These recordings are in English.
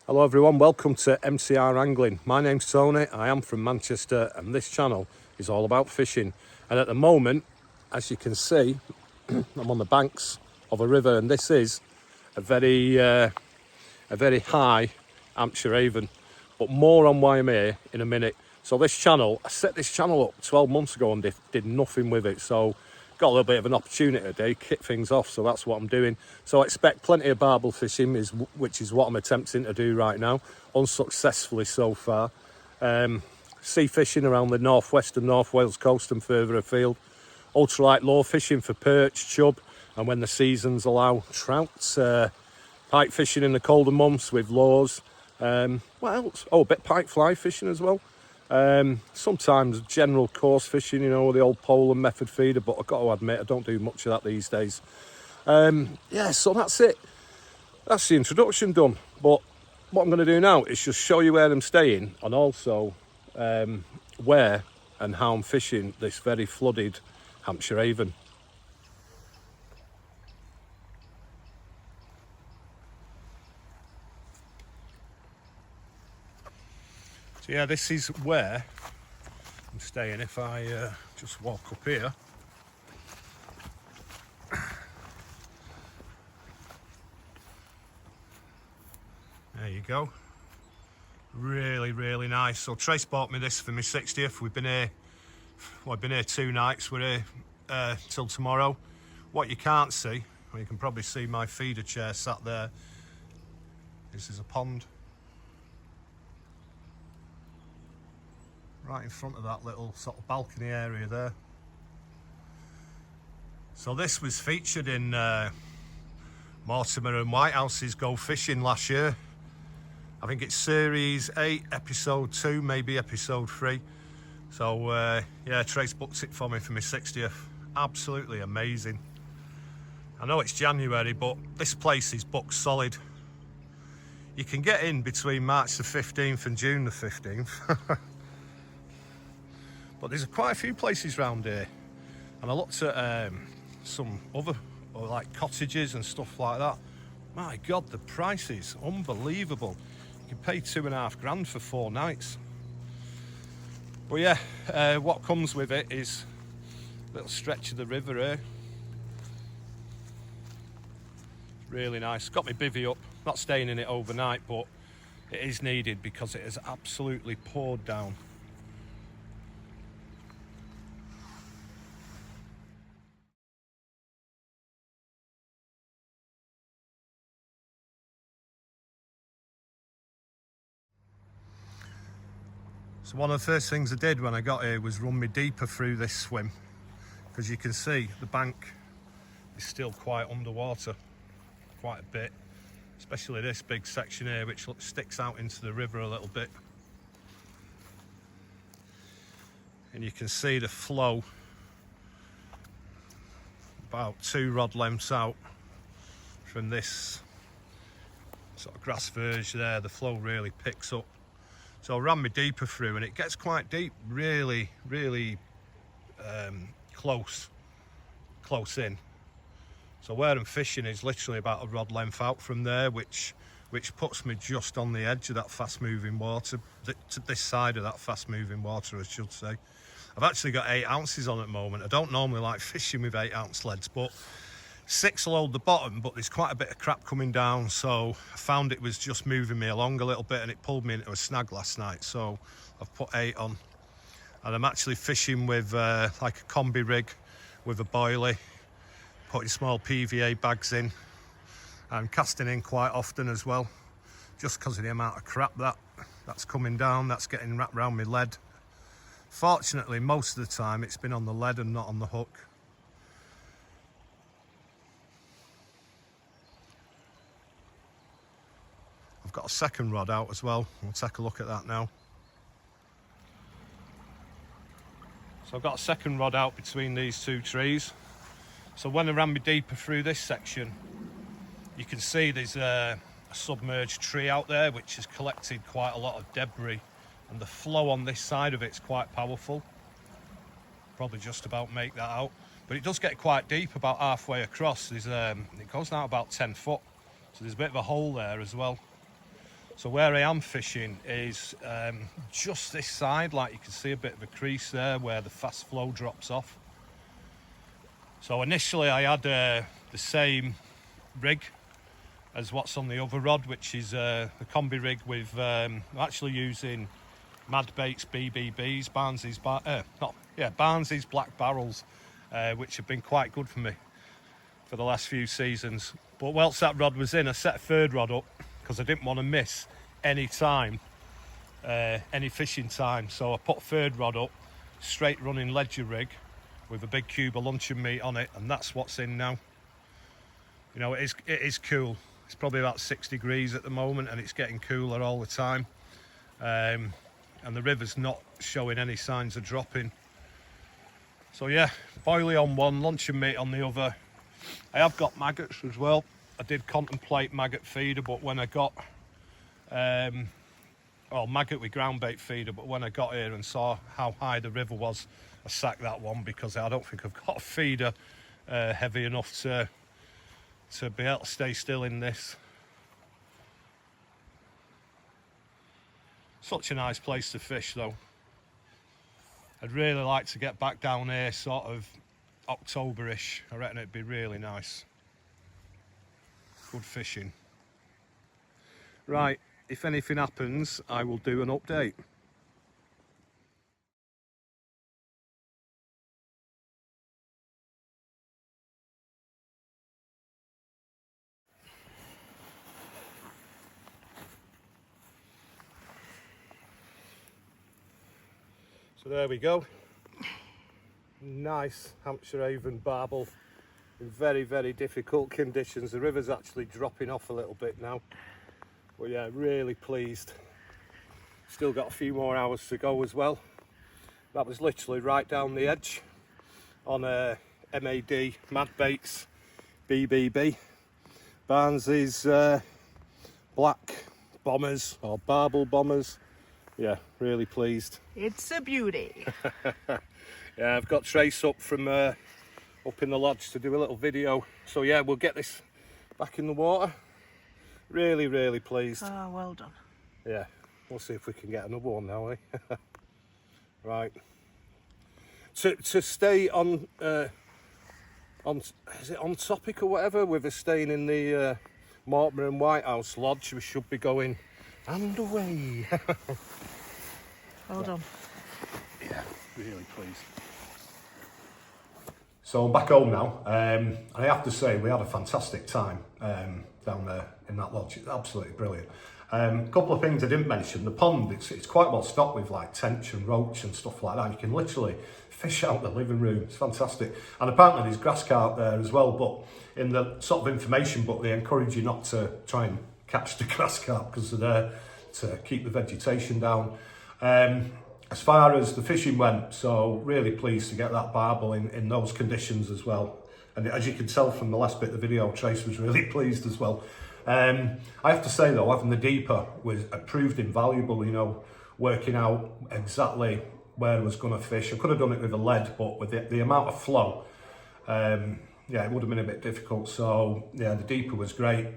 Hello everyone, welcome to MCR Angling. My name's Tony, I am from Manchester and this channel is all about fishing. And at the moment, as you can see, I'm on the banks of a river and this is a very high Hampshire Avon. But more on why I'm here in a minute. So this channel, I set this channel up 12 months ago and did nothing with it. So got a little bit of an opportunity today, kick things off, so that's what I'm doing. So I expect plenty of barbel fishing, which is what I'm attempting to do right now, unsuccessfully so far. Sea fishing around the northwest and North Wales coast and further afield. Ultralight lure fishing for perch, chub, and when the seasons allow, trout. Pike fishing in the colder months with lures. What else? Oh, a bit pike fly fishing as well. Sometimes general coarse fishing, you know, the old pole and method feeder, but I've got to admit I don't do much of that these days. Yeah, so that's it. That's the introduction done. But what I'm going to do now is just show you where I'm staying and also where and how I'm fishing this very flooded Hampshire Avon. So yeah, this is where I'm staying. If I just walk up here, there you go. Really nice. So Trace bought me this for my 60th. We've been here, well, I've been here 2 nights. We're here till tomorrow. What you can't see, well, you can probably see my feeder chair sat there. This is a pond right in front of that little sort of balcony area there. So this was featured in Mortimer Whitehouse's Gone Fishing last year. I think it's series 8, episode 2, maybe episode 3. So yeah, Trace booked it for me for my 60th. Absolutely amazing. I know it's January, but this place is booked solid. You can get in between March the 15th and June the 15th. But there's quite a few places around here. And I looked at some other, like cottages and stuff like that. My God, the price is unbelievable. You can pay £2.5 grand for 4 nights. But yeah, what comes with it is a little stretch of the river here. Really nice. Got my bivvy up. Not staying in it overnight, but it is needed because it has absolutely poured down. So one of the first things I did when I got here was run me deeper through this swim, because you can see the bank is still quite underwater, quite a bit, especially this big section here which sticks out into the river a little bit. And you can see the flow about 2 rod lengths out from this sort of grass verge there. The flow really picks up. So I ran me deeper through and it gets quite deep, really close in. So where I'm fishing is literally about a rod length out from there, which puts me just on the edge of that fast moving water, to this side of that fast moving water, I should say. I've actually got 8 ounces on at the moment. I don't normally like fishing with 8 ounce leads, but 6 will hold the bottom, but there's quite a bit of crap coming down, so I found it was just moving me along a little bit and it pulled me into a snag last night, so I've put 8 on. And I'm actually fishing with like a combi rig with a boilie, putting small PVA bags in. I'm casting in quite often as well, just because of the amount of crap that's coming down, that's getting wrapped around my lead. Fortunately, most of the time it's been on the lead and not on the hook. I've got a second rod out as well. We'll take a look at that now. So I've got a second rod out between these 2 trees. So when I ran me deeper through this section, you can see there's a submerged tree out there which has collected quite a lot of debris, and the flow on this side of it's quite powerful. Probably just about make that out, but it does get quite deep, about halfway across. There's it goes down about 10 foot, so there's a bit of a hole there as well. So where I am fishing is just this side, like you can see a bit of a crease there where the fast flow drops off. So initially I had the same rig as what's on the other rod, which is the combi rig with actually using Mad Baits BBBs, Barnsley's black barrels, which have been quite good for me for the last few seasons. But whilst that rod was in, I set a third rod up because I didn't want to miss any time, any fishing time. So I put a third rod up, straight running ledger rig with a big cube of luncheon meat on it, and that's what's in now. You know, it is cool. It's probably about 6 degrees at the moment, and it's getting cooler all the time. And the river's not showing any signs of dropping. So yeah, boilie on one, luncheon meat on the other. I have got maggots as well. I did contemplate maggot feeder, but when I got maggot with ground bait feeder, but when I got here and saw how high the river was, I sacked that one because I don't think I've got a feeder heavy enough to be able to stay still in this. Such a nice place to fish though. I'd really like to get back down here sort of October-ish. I reckon it'd be really nice. Good fishing. Right, if anything happens, I will do an update. So there we go. Nice Hampshire Avon barbel in very, very difficult conditions. The river's actually dropping off a little bit now. But yeah, really pleased. Still got a few more hours to go as well. That was literally right down the edge on a MAD Mad Baits BBB. Barnsley's black bombers or barbel bombers. Yeah, really pleased. It's a beauty. Yeah, I've got Trace up from up in the lodge to do a little video. So yeah, we'll get this back in the water. Really, really pleased. Oh, well done. Yeah, we'll see if we can get another one now, eh? Right. To stay on is it on topic or whatever, with us staying in the Mortimer Whitehouse Lodge, we should be going and away. Well done. Yeah, really pleased. So I'm back home now. I have to say we had a fantastic time down there in that lodge. It's absolutely brilliant. A couple of things I didn't mention. The pond, it's quite well stocked with like tench and roach and stuff like that. You can literally fish out the living room. It's fantastic. And apparently there's grass carp there as well, but in the sort of information book they encourage you not to try and catch the grass carp because they're there to keep the vegetation down. As far as the fishing went, so really pleased to get that barbel in those conditions as well. And as you can tell from the last bit of the video, Trace was really pleased as well. I have to say though, having the deeper proved invaluable, you know, working out exactly where I was going to fish. I could have done it with a lead, but with the amount of flow, yeah, it would have been a bit difficult. So yeah, the deeper was great.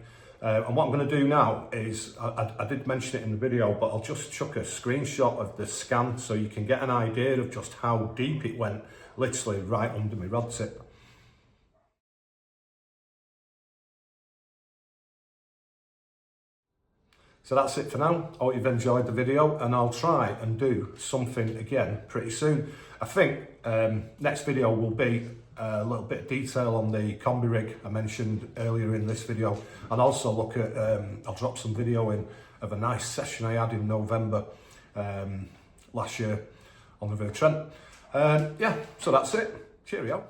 And what I'm going to do now is, I did mention it in the video, but I'll just chuck a screenshot of the scan so you can get an idea of just how deep it went, literally right under my rod tip. So that's it for now. I hope you've enjoyed the video, and I'll try and do something again pretty soon. I think next video will be a little bit of detail on the combi rig I mentioned earlier in this video, and also look at, I'll drop some video in of a nice session I had in November last year on the River Trent. Yeah, so that's it. Cheerio.